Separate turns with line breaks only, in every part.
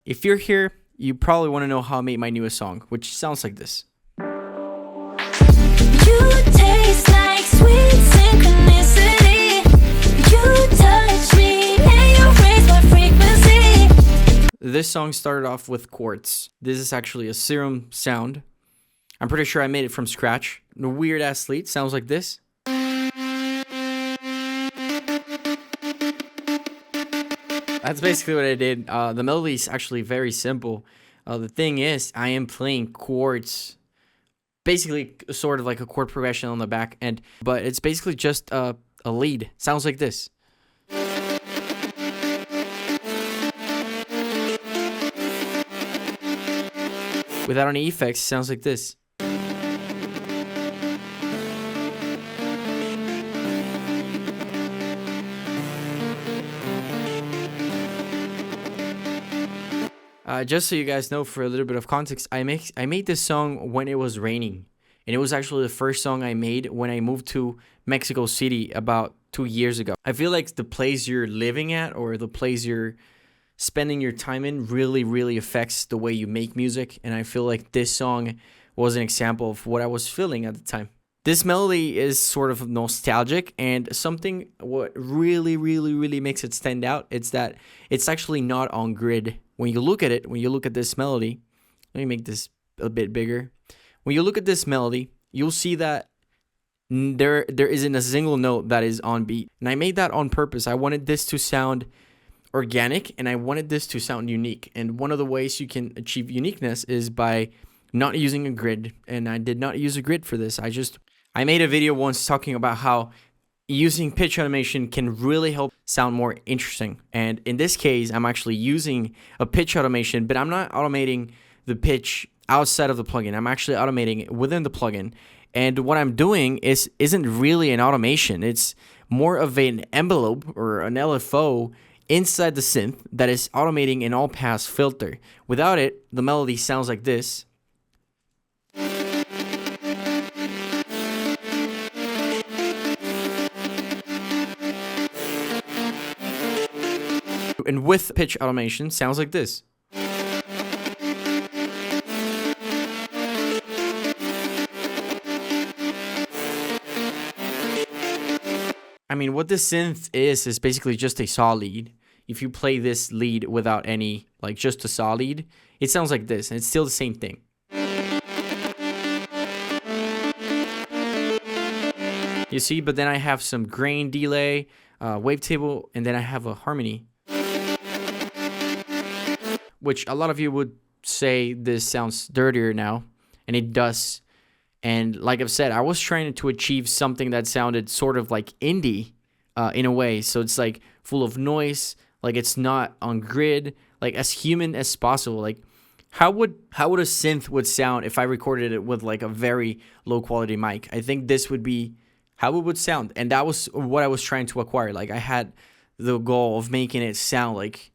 If you're here, you probably want to know how I made my newest song, which sounds like this.
You taste like sweet synchronicity. You touch me and you raise my frequency.
This song started off with chords. This is actually a serum sound. I'm pretty sure I made it from scratch. The weird ass lead sounds like this. That's basically what I did. The melody is actually very simple. The thing is, I am playing chords, basically sort of like a chord progression on the back end, but it's basically just a lead. Sounds like this. Without any effects, sounds like this. Just so you guys know, for a little bit of context, I made this song when it was raining. And it was actually the first song I made when I moved to Mexico City about 2 years ago. I feel like the place you're living at or the place you're spending your time in really, really affects the way you make music. And I feel like this song was an example of what I was feeling at the time. This melody is sort of nostalgic, and something what really, really, really makes it stand out is that it's actually not on grid. When you look at it, when you look at this melody, let me make this a bit bigger. When you look at this melody, you'll see that there isn't a single note that is on beat. And I made that on purpose. I wanted this to sound organic, and I wanted this to sound unique. And one of the ways you can achieve uniqueness is by not using a grid. And I did not use a grid for this. I made a video once talking about how using pitch automation can really help sound more interesting. And in this case, I'm actually using a pitch automation, but I'm not automating the pitch outside of the plugin. I'm actually automating it within the plugin. And what I'm doing isn't really an automation. It's more of an envelope or an LFO inside the synth that is automating an all-pass filter. Without it, the melody sounds like this. And with pitch automation, sounds like this. I mean, what this synth is basically just a saw lead. If you play this lead without any, like just a saw lead, it sounds like this, and it's still the same thing. You see, but then I have some grain delay, wavetable, and then I have a harmony, which a lot of you would say this sounds dirtier now, and it does. And like I've said, I was trying to achieve something that sounded sort of like indie in a way. So it's like full of noise, like it's not on grid, like as human as possible. Like how would a synth would sound if I recorded it with like a very low quality mic? I think this would be how it would sound. And that was what I was trying to acquire. Like I had the goal of making it sound like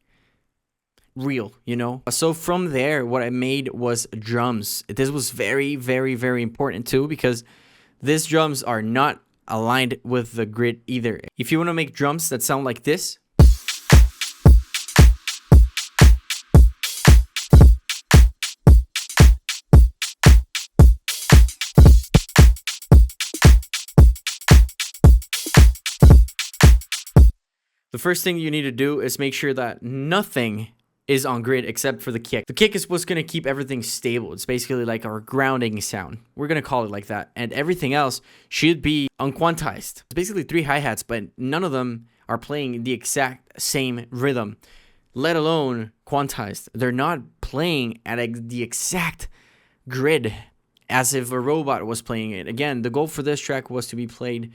real, you know? So from there, what I made was drums. This was very, very, very important too, because these drums are not aligned with the grid either. If you want to make drums that sound like this, the first thing you need to do is make sure that nothing is on grid except for the kick. The kick is what's going to keep everything stable. It's basically like our grounding sound. We're going to call it like that. And everything else should be unquantized. It's basically 3 hi-hats, but none of them are playing the exact same rhythm, let alone quantized. They're not playing at the exact grid as if a robot was playing it. Again, the goal for this track was to be played,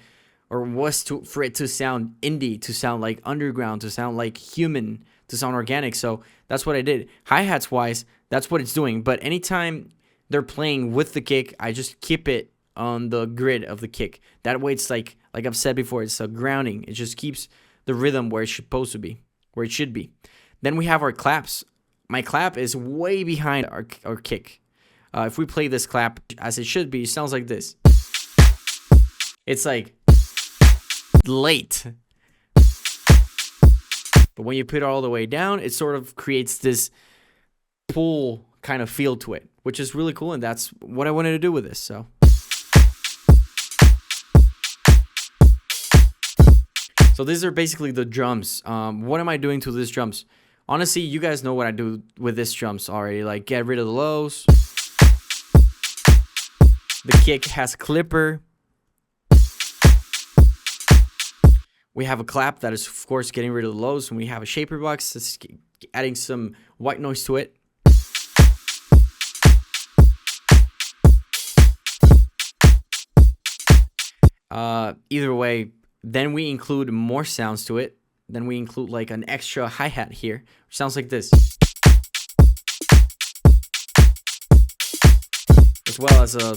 or was for it to sound indie, to sound like underground, to sound like human, to sound organic. So that's what I did. Hi-hats wise, that's what it's doing. But anytime they're playing with the kick, I just keep it on the grid of the kick. That way it's like I've said before, it's a grounding. It just keeps the rhythm where it's supposed to be, where it should be. Then we have our claps. My clap is way behind our kick. If we play this clap as it should be, it sounds like this. It's like late. But when you put it all the way down, it sort of creates this pull kind of feel to it, which is really cool, and that's what I wanted to do with this. So these are basically the drums. What am I doing to these drums? Honestly, you guys know what I do with these drums already. Like, get rid of the lows. The kick has a clipper. We have a clap that is, of course, getting rid of the lows. And we have a shaper box that's adding some white noise to it. Either way, then we include more sounds to it. Then we include like an extra hi-hat here, which sounds like this. As well as a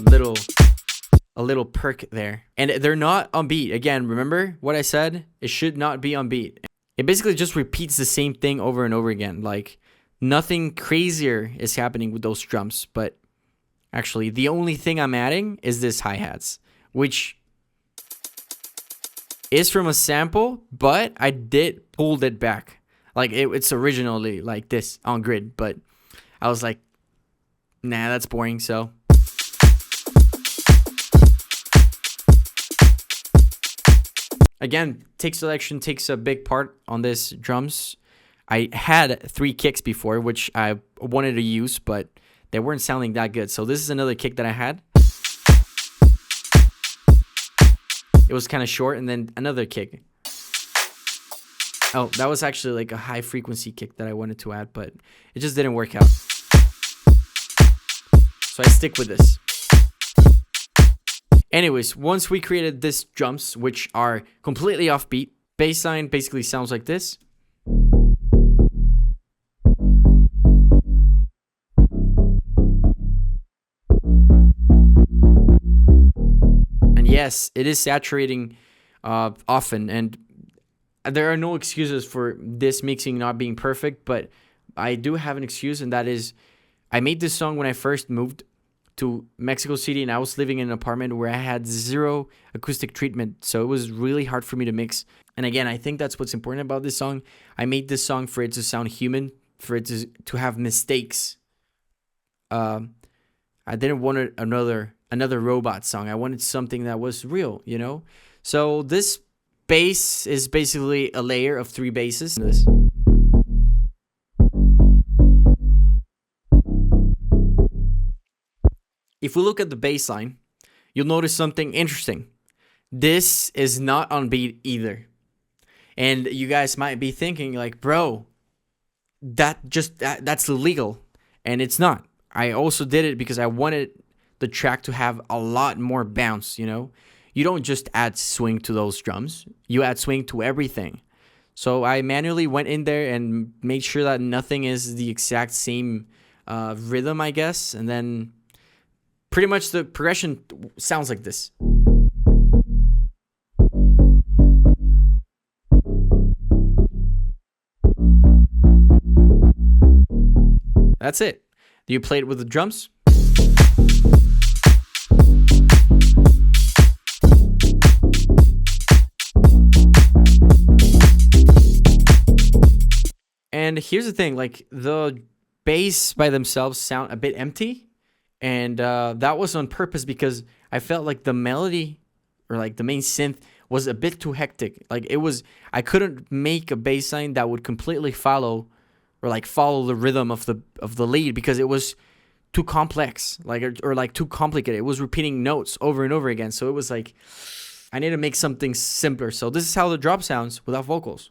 little perk there. And they're not on beat. Again, remember what I said? It should not be on beat. It basically just repeats the same thing over and over again. Like, nothing crazier is happening with those drums. But actually, the only thing I'm adding is this hi-hats, which is from a sample, but I did pulled it back. Like, it's originally like this on grid, but I was like, nah, that's boring, so. Again, take selection takes a big part on this drums. I had 3 kicks before, which I wanted to use, but they weren't sounding that good. So this is another kick that I had. It was kind of short, and then another kick. Oh, that was actually like a high frequency kick that I wanted to add, but it just didn't work out. So I stick with this. Anyways, once we created these drums, which are completely offbeat, bass line basically sounds like this. And yes, it is saturating often, and there are no excuses for this mixing not being perfect, but I do have an excuse, and that is I made this song when I first moved to Mexico City, and I was living in an apartment where I had 0 acoustic treatment, so it was really hard for me to mix. And again, I think that's what's important about this song. I made this song for it to sound human, for it to have mistakes. I didn't want another robot song. I wanted something that was real, you know? So this bass is basically a layer of 3 basses. If we look at the bass line, you'll notice something interesting. This is not on beat either. And you guys might be thinking like, bro, that's illegal. And it's not. I also did it because I wanted the track to have a lot more bounce, you know? You don't just add swing to those drums. You add swing to everything. So I manually went in there and made sure that nothing is the exact same rhythm, I guess. And then pretty much the progression sounds like this. That's it. Do you play it with the drums? And here's the thing, like the bass by themselves sound a bit empty. And that was on purpose because I felt like the melody or like the main synth was a bit too hectic. Like I couldn't make a bass line that would completely follow the rhythm of the lead because it was too complex, or too complicated. It was repeating notes over and over again. So it was like, I need to make something simpler. So this is how the drop sounds without vocals.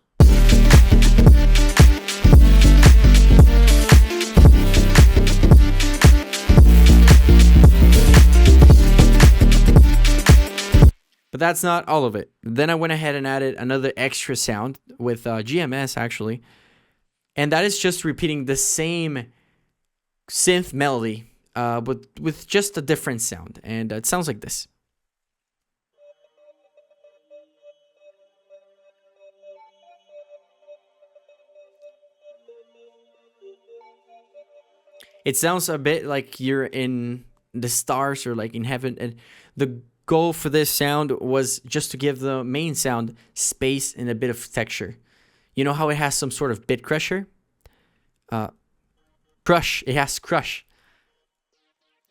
But that's not all of it. Then I went ahead and added another extra sound with GMS, actually. And that is just repeating the same synth melody, but with just a different sound. And it sounds like this. It sounds a bit like you're in the stars or like in heaven. And the goal for this sound was just to give the main sound space and a bit of texture. You know how it has some sort of bit crusher? crush. It has crush.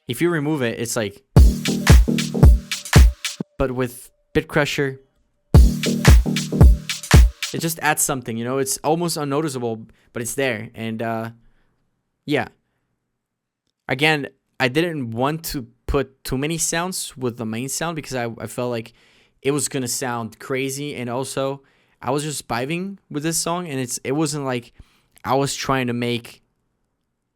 If you remove it, it's like, but with Bit Crusher, it just adds something, you know. It's almost unnoticeable, but it's there. And yeah, again, I didn't want to put too many sounds with the main sound because I felt like it was gonna sound crazy, and also I was just vibing with this song, and it wasn't like I was trying to make.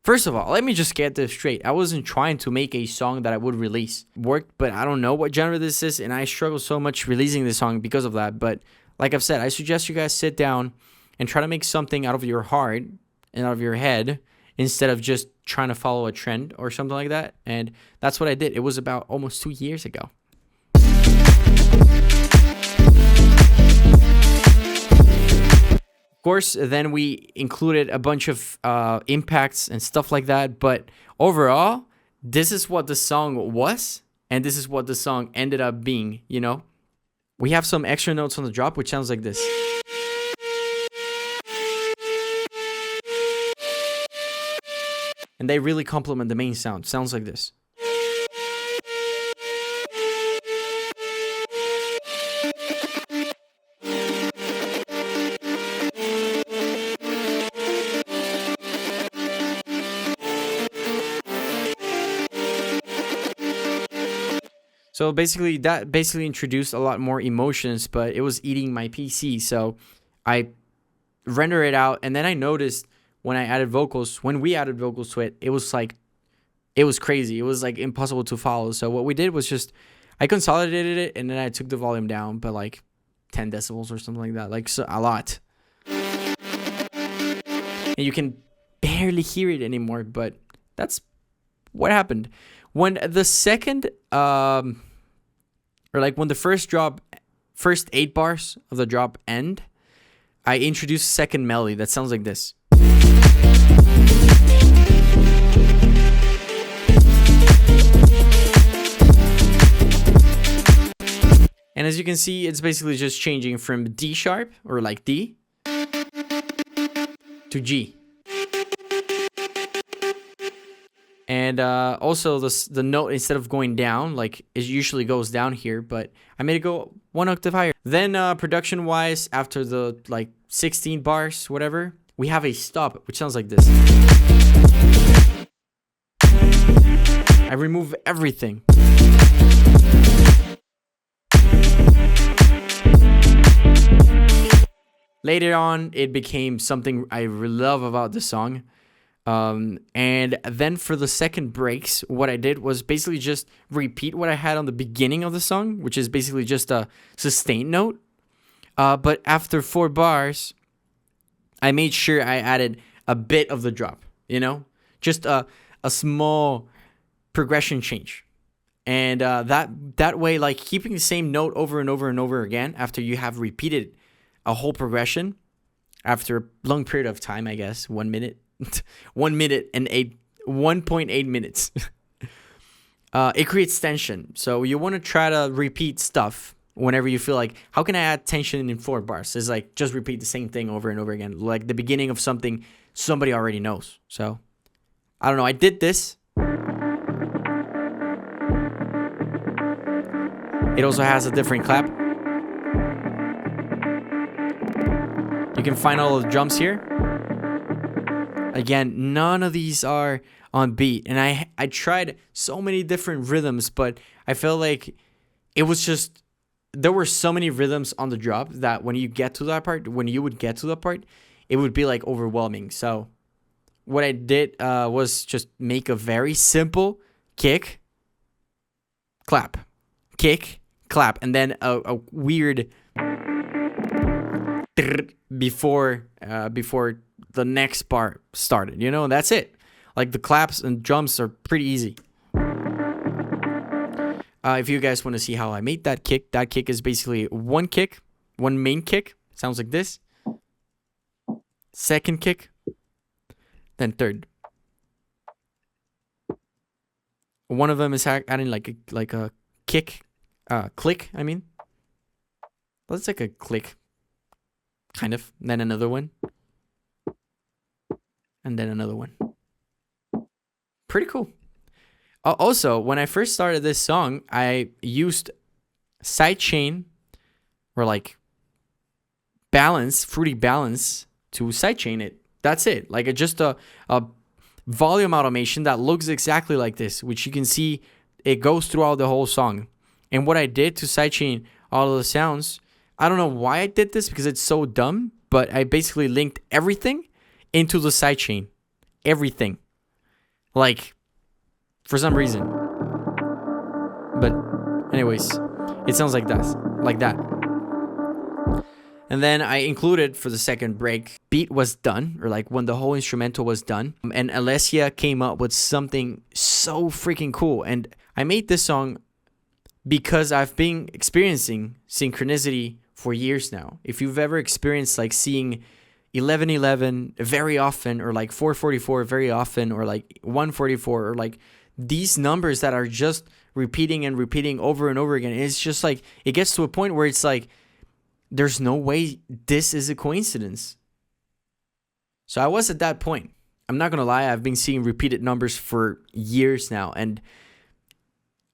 First of all, let me just get this straight. I wasn't trying to make a song that I would release. Worked, but I don't know what genre this is, and I struggle so much releasing this song because of that. But like I've said, I suggest you guys sit down and try to make something out of your heart and out of your head instead of just trying to follow a trend or something like that. And that's what I did. It was about almost 2 years ago. Of course, then we included a bunch of impacts and stuff like that. But overall, this is what the song was, and this is what the song ended up being, you know? We have some extra notes on the drop, which sounds like this. And they really complement the main sound. Sounds like this. So basically, that introduced a lot more emotions, but it was eating my PC. So I render it out, and then I noticed when we added vocals to it, it was crazy. It was like impossible to follow. So what we did was just, I consolidated it, and then I took the volume down by like 10 decibels or something like that, like so, a lot. And you can barely hear it anymore, but that's what happened. When the second, when the first 8 bars of the drop end, I introduced a second melody that sounds like this. And as you can see, it's basically just changing from D sharp, or like D, to G. And also the note, instead of going down, like it usually goes down here, but I made it go 1 octave higher. Then production wise, after the like 16 bars, whatever, we have a stop, which sounds like this. I remove everything. Later on, it became something I really love about the song. And then for the second breaks, what I did was basically just repeat what I had on the beginning of the song, which is basically just a sustained note. But after 4 bars, I made sure I added a bit of the drop, you know, just a small progression change. And that way, like keeping the same note over and over and over again after you have repeated a whole progression after a long period of time, I guess, 1 minute. 1 minute and 1.8 minutes. It creates tension. So you want to try to repeat stuff whenever you feel like, how can I add tension in 4 bars? It's like just repeat the same thing over and over again, like the beginning of something somebody already knows. So I don't know. I did this. It also has a different clap. You can find all the drums here. Again, none of these are on beat. And I tried so many different rhythms, but I felt like it was just, there were so many rhythms on the drop that when you would get to that part, it would be like overwhelming. So what I did was just make a very simple kick, clap, kick, clap, and then a weird before the next part started, you know. That's it. Like the claps and drums are pretty easy. If you guys want to see how I made that kick is basically one main kick, sounds like this, second kick, then third. One of them is adding like a kick, click. I mean, that's like a click, kind of. Then another one. And then another one. pretty cool. Also, when I first started this song, I used sidechain or like fruity balance to sidechain it. That's it. Like just a volume automation that looks exactly like this, which you can see it goes throughout the whole song. And what I did to sidechain all of the sounds, I don't know why I did this because it's so dumb, but I basically linked everything into the sidechain. Everything. Like, for some reason. But anyways, it sounds like that. Like that. And then I included for the second break, beat was done, or like when the whole instrumental was done. And Alessia came up with something so freaking cool. And I made this song because I've been experiencing synchronicity for years now. If you've ever experienced like seeing 1111 very often, or like 444 very often, or like 144, or like these numbers that are just repeating and repeating over and over again, it's just like, it gets to a point where it's like, there's no way this is a coincidence. So I was at that point. I'm not going to lie, I've been seeing repeated numbers for years now, and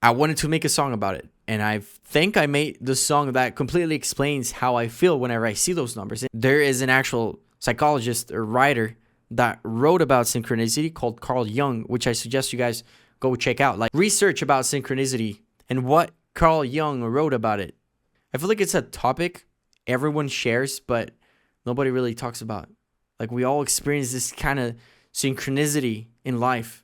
I wanted to make a song about it. And I think I made the song that completely explains how I feel whenever I see those numbers. There is an actual psychologist or writer that wrote about synchronicity called Carl Jung, which I suggest you guys go check out. Like, research about synchronicity and what Carl Jung wrote about it. I feel like it's a topic everyone shares, but nobody really talks about. Like, we all experience this kind of synchronicity in life,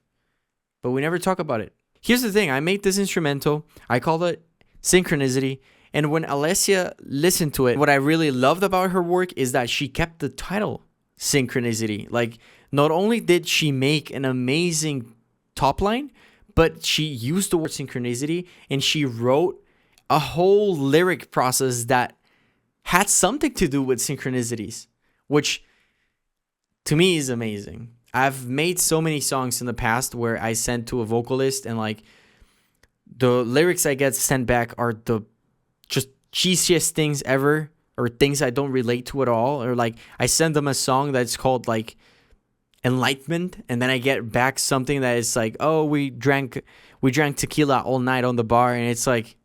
but we never talk about it. Here's the thing. I made this instrumental. I called it Synchronicity. And when Alessia listened to it, what I really loved about her work is that she kept the title Synchronicity. Like, not only did she make an amazing top line, but she used the word synchronicity and she wrote a whole lyric process that had something to do with synchronicities, which to me is amazing. I've made so many songs in the past where I send to a vocalist and like the lyrics I get sent back are the just cheesiest things ever, or things I don't relate to at all. Or like I send them a song that's called like Enlightenment, and then I get back something that is like, oh, we drank tequila all night on the bar, and it's like,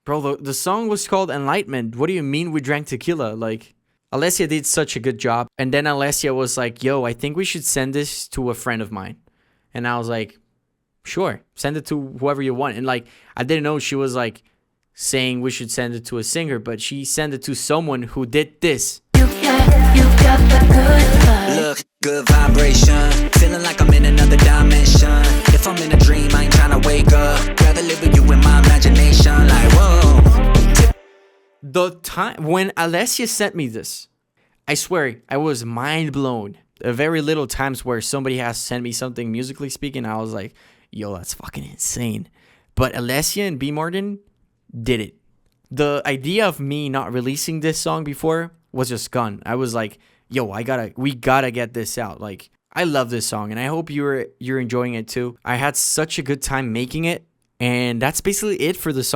bro, the song was called Enlightenment. What do you mean we drank tequila? Like, Alessia did such a good job. And then Alessia was like, yo, I think we should send this to a friend of mine. And I was like, sure, send it to whoever you want. And like, I didn't know she was like saying we should send it to a singer, but she sent it to someone who did this.
You got the good vibe.
Look, good vibration. Feeling like I'm in another dimension. If I'm in a dream, I ain't trying to wake up. Rather live with you in my imagination. Like, whoa.
The time when Alessia sent me this, I swear I was mind blown. Very little times where somebody has sent me something musically speaking, I was like, yo, that's fucking insane. But Alessia and B Martin did it. The idea of me not releasing this song before was just gone. I was like, yo, we gotta get this out. Like, I love this song and I hope you're enjoying it too. I had such a good time making it, and that's basically it for the song.